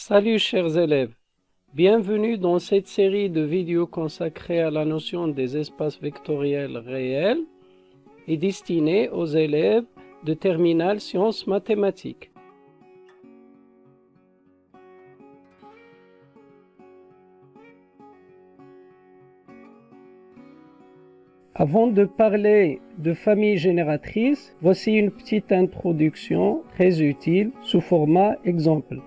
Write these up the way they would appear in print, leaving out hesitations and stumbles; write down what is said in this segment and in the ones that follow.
Salut chers élèves, bienvenue dans cette série de vidéos consacrée à la notion des espaces vectoriels réels et destinée aux élèves de terminale sciences mathématiques. Avant de parler de famille génératrice, voici une petite introduction très utile sous format exemple.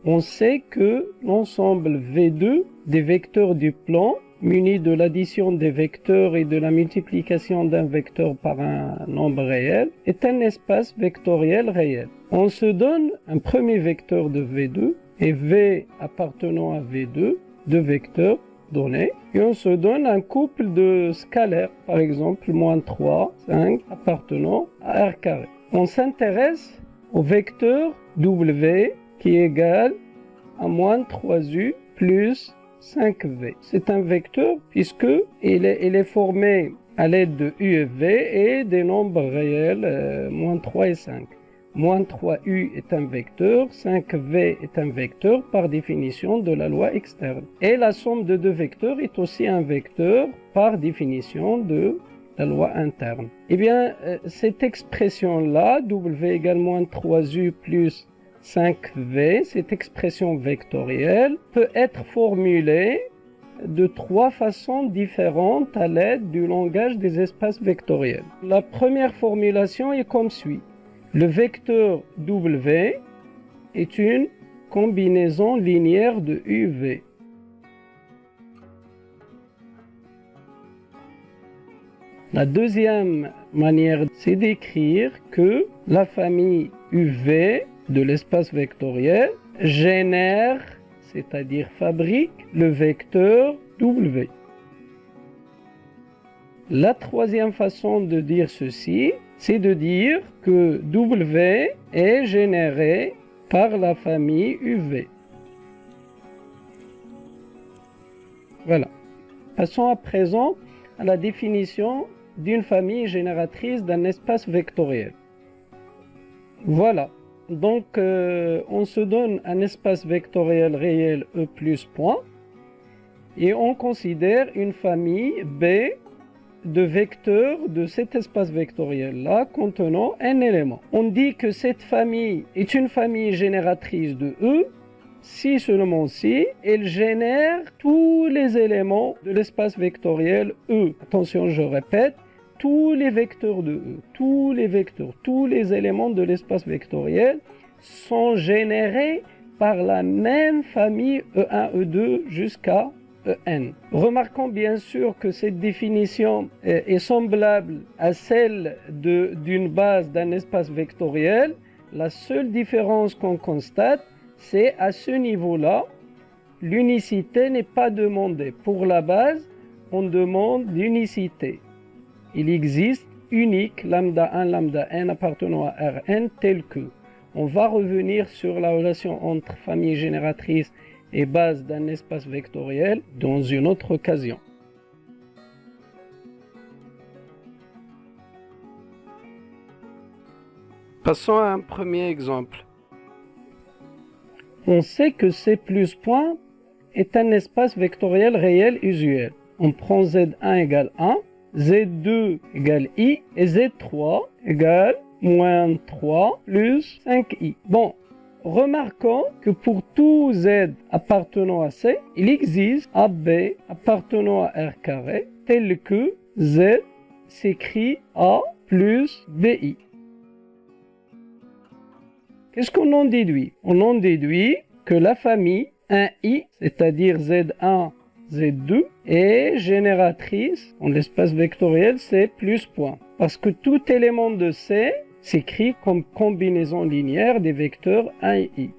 On sait que l'ensemble V2 des vecteurs du plan, munis de l'addition des vecteurs et de la multiplication d'un vecteur par un nombre réel, est un espace vectoriel réel. On se donne un premier vecteur de V2 et V appartenant à V2, deux vecteurs donnés, et on se donne un couple de scalaires, par exemple moins 3, 5, appartenant à R carré. On s'intéresse au vecteur W qui est égal à moins 3U plus 5V. C'est un vecteur puisque il est formé à l'aide de U et V et des nombres réels moins 3 et 5. Moins 3U est un vecteur, 5V est un vecteur par définition de la loi externe. Et la somme de deux vecteurs est aussi un vecteur par définition de la loi interne. Eh bien, cette expression-là, W égale moins 3U plus 5V, cette expression vectorielle, peut être formulée de trois façons différentes à l'aide du langage des espaces vectoriels. La première formulation est comme suit. Le vecteur W est une combinaison linéaire de UV. La deuxième manière, c'est d'écrire que la famille UV de l'espace vectoriel génère, c'est-à-dire fabrique, le vecteur W. La troisième façon de dire ceci, c'est de dire que W est généré par la famille UV. Voilà. Passons à présent à la définition d'une famille génératrice d'un espace vectoriel. Voilà. Donc, on se donne un espace vectoriel réel E plus point et on considère une famille B de vecteurs de cet espace vectoriel-là contenant un élément. On dit que cette famille est une famille génératrice de E si seulement si elle génère tous les éléments de l'espace vectoriel E. Attention, je répète, tous les vecteurs de E, tous les éléments de l'espace vectoriel sont générés par la même famille E1, E2 jusqu'à En. Remarquons bien sûr que cette définition est semblable à celle d'une base d'un espace vectoriel. La seule différence qu'on constate, c'est à ce niveau-là, l'unicité n'est pas demandée. Pour la base, on demande l'unicité. Il existe unique lambda 1, lambda n appartenant à Rn tel que. On va revenir sur la relation entre famille génératrice et base d'un espace vectoriel dans une autre occasion. Passons à un premier exemple. On sait que C plus point est un espace vectoriel réel usuel. On prend Z1 égale 1, Z2 égale I et Z3 égale moins 3 plus 5I. Bon, remarquons que pour tout Z appartenant à C, il existe AB appartenant à R carré tel que Z s'écrit A plus BI. Qu'est-ce qu'on en déduit? On en déduit que la famille 1I, c'est-à-dire Z1, Z2, est génératrice en l'espace vectoriel C plus point. Parce que tout élément de C s'écrit comme combinaison linéaire des vecteurs 1 et I.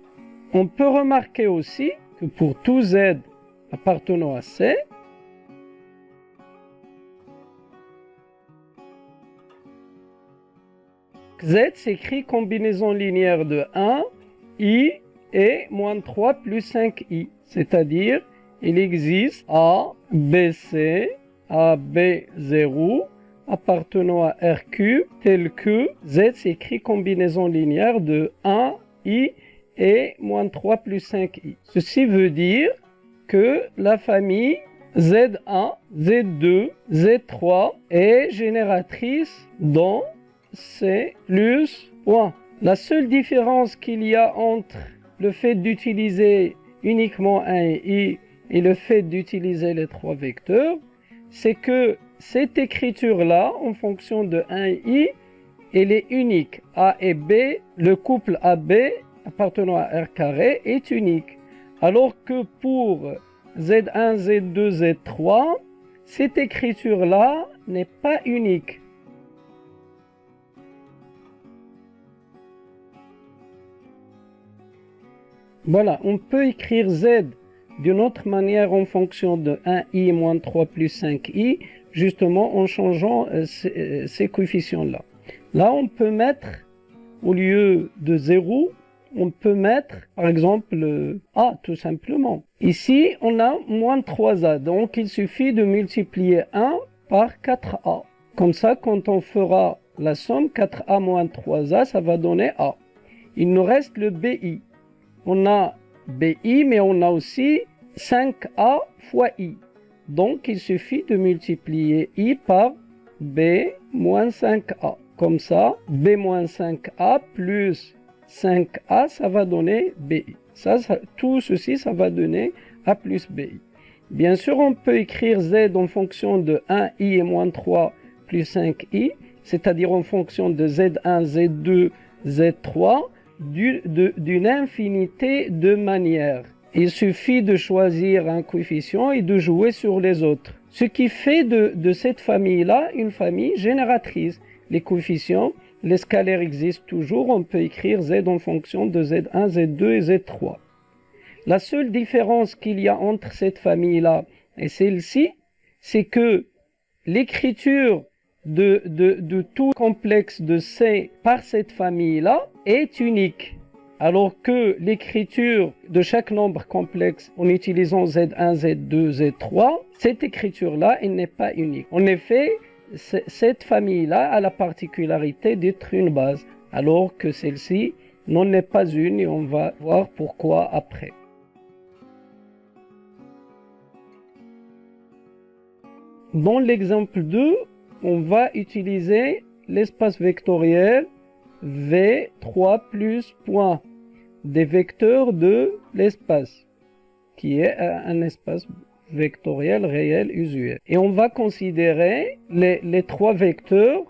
On peut remarquer aussi que pour tout Z appartenant à C, Z s'écrit combinaison linéaire de 1, I et moins 3 plus 5I. C'est-à-dire, il existe A, BC, AB0 appartenant à R cube tel que Z s'écrit combinaison linéaire de 1, I et moins 3 plus 5i. Ceci veut dire que la famille Z1, Z2, Z3 est génératrice dans C plus 1. La seule différence qu'il y a entre le fait d'utiliser uniquement 1 et i et le fait d'utiliser les trois vecteurs, c'est que cette écriture-là, en fonction de 1 et i, elle est unique. A et B, le couple AB appartenant à R carré est unique. Alors que pour Z1, Z2, Z3, cette écriture-là n'est pas unique. Voilà, on peut écrire Z d'une autre manière en fonction de 1i moins 3 plus 5i, justement en changeant ces coefficients-là. Là, on peut mettre, au lieu de 0, on peut mettre, par exemple, A, tout simplement. Ici, on a moins 3A, donc il suffit de multiplier 1 par 4A. Comme ça, quand on fera la somme, 4A moins 3A, ça va donner A. Il nous reste le BI. On a BI, mais on a aussi 5A fois I. Donc, il suffit de multiplier I par B moins 5A. Comme ça, B moins 5A plus 5A, ça va donner BI. Tout ceci, ça va donner A plus BI. Bien sûr, on peut écrire Z en fonction de 1i et moins 3 plus 5i, c'est-à-dire en fonction de Z1, Z2, Z3, d'une infinité de manières. Il suffit de choisir un coefficient et de jouer sur les autres. Ce qui fait de cette famille-là une famille génératrice. Les coefficients, les scalaires existent toujours, on peut écrire Z en fonction de Z1, Z2 et Z3. La seule différence qu'il y a entre cette famille-là et celle-ci, c'est que l'écriture de tout complexe de C par cette famille-là est unique. Alors que l'écriture de chaque nombre complexe en utilisant Z1, Z2, Z3, cette écriture-là, elle n'est pas unique. En effet, cette famille-là a la particularité d'être une base, alors que celle-ci n'en est pas une et on va voir pourquoi après. Dans l'exemple 2, on va utiliser l'espace vectoriel V3 plus point des vecteurs de l'espace, qui est un espace vectoriel réel usuel. Et on va considérer les trois vecteurs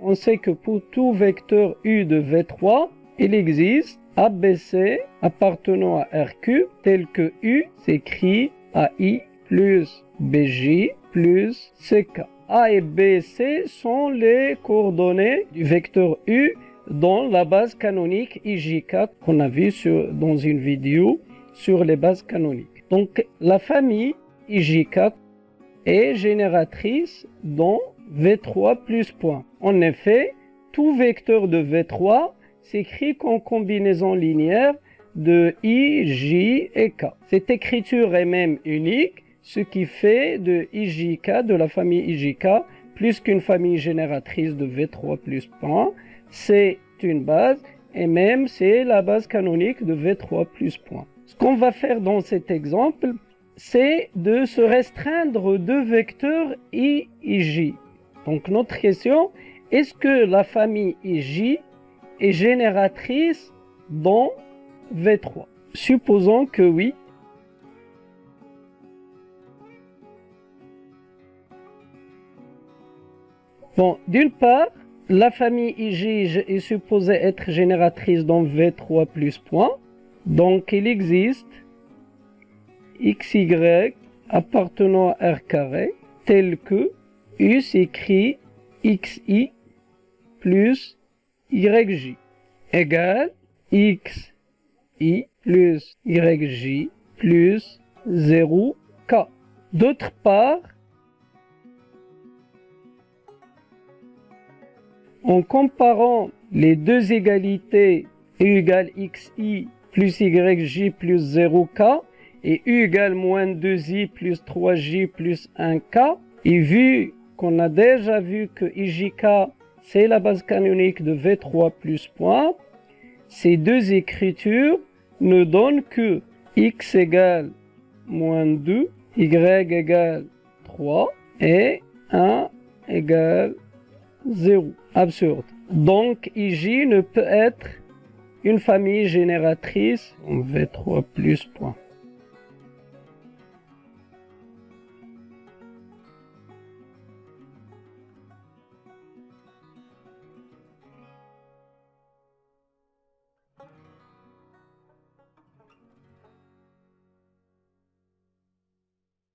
on sait que pour tout vecteur U de V3, il existe ABC appartenant à RQ tel que U s'écrit AI plus BJ plus CK. A et B, C sont les coordonnées du vecteur U dans la base canonique IJK qu'on a vu dans une vidéo sur les bases canoniques. Donc la famille IJK est génératrice dans V3 plus point. En effet, tout vecteur de V3 s'écrit qu'en combinaison linéaire de I, J et K. Cette écriture est même unique, ce qui fait de IJK, de la famille IJK, plus qu'une famille génératrice de V3 plus point. C'est une base et même c'est la base canonique de V3 plus point. Ce qu'on va faire dans cet exemple, c'est de se restreindre deux vecteurs I et J. Donc notre question, est-ce que la famille IJ est génératrice dans V3? Supposons que oui. Bon, d'une part, la famille IJ est supposée être génératrice dans V3 plus point. Donc il existe XY appartenant à R carré tel que U s'écrit XI plus YJ égale XI plus YJ plus 0K. D'autre part, en comparant les deux égalités U égale XI plus YJ plus 0K et U égale moins 2I plus 3J plus 1K, et vu qu'on a déjà vu que IJK c'est la base canonique de V3 plus point. Ces deux écritures ne donnent que x égale moins 2, y égale 3 et 1 égale 0. Absurde. Donc, IJ ne peut être une famille génératrice en V3 plus point.